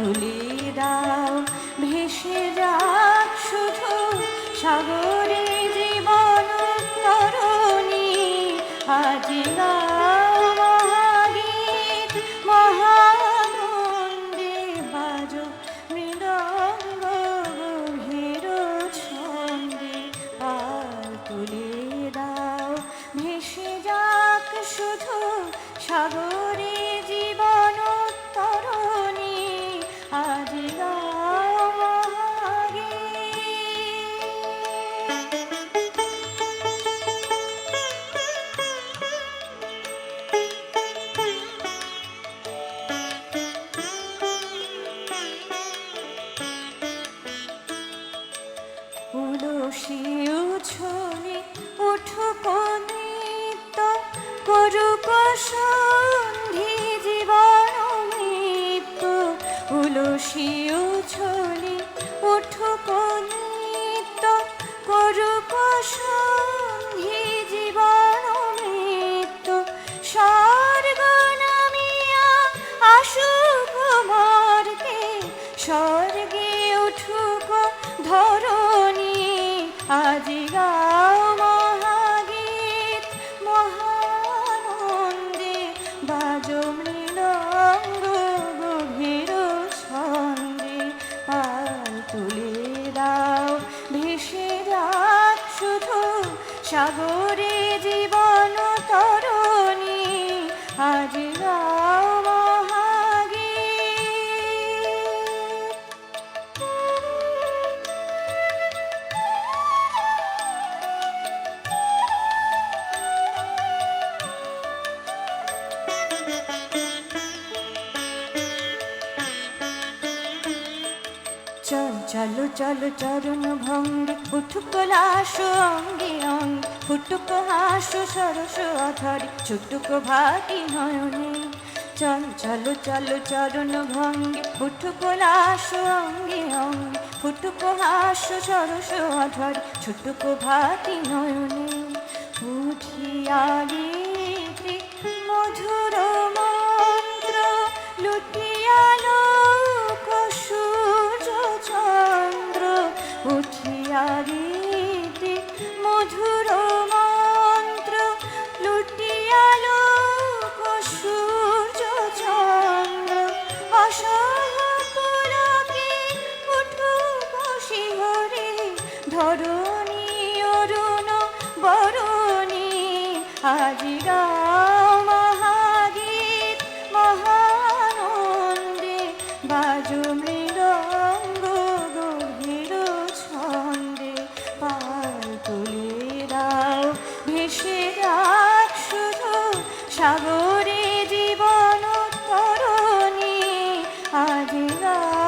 তুলে দাও ভেসে যাক শুধু সাগরে জীবন তরণী আজ গাও মহাগীত মহানন্দে বাজো মৃদঙ্গ গভীর ছন্দে আর তুলে দাও ভেসে যাক শুধু সাগরে জীবন তরণী আজ গাও উলসি উছলে উঠুক নৃত্য করুক সন্ধি জীবন মৃত্যু উলসি উছলে উঠুক নৃত্য করুক সন্ধি জীবন মৃত্যু স্বর্গ নামিয়া আসুক মর্তে স্বর্গে উঠুক ধরণী আজ গাও মহাগীত মহানন্দে বাজো মৃদঙ্গ গভীর ছন্দে আর তুলে দাও ভেসে যাক শুধু সাগরে জীবন তরণী আজ গাও চলো চলো চরণ ভঙ্গে উঠুক লাশ অঙ্গে অঙ্গে ফুটুক হাসু সরস অধরে ছুটুক ভাটি নয়নে চলো চলো চরণ ভঙ্গে উঠুক লাশ অঙ্গে অঙ্গে ফুটুক হাসু সরস অধরে ছুটুক ভাটি নয়নে উঠিয়া গীতে মধুর মন্ত্র লুটিয়া লোক সূর্য চন্দ্র উঠিয়া গীতে মধুর মন্ত্র লুটিয়া লোক সূর্য চন্দ্র অসহ পুলকে উঠুক শিহরে ধরণী অরুণ বরণী আজ গাও মহাগীত মহানন্দে বাজো মৃদঙ্গ গভীর ছন্দে পার তুলে দাও ভেসে যাক শুধু সাগরে জীবন তরণী আজ গাও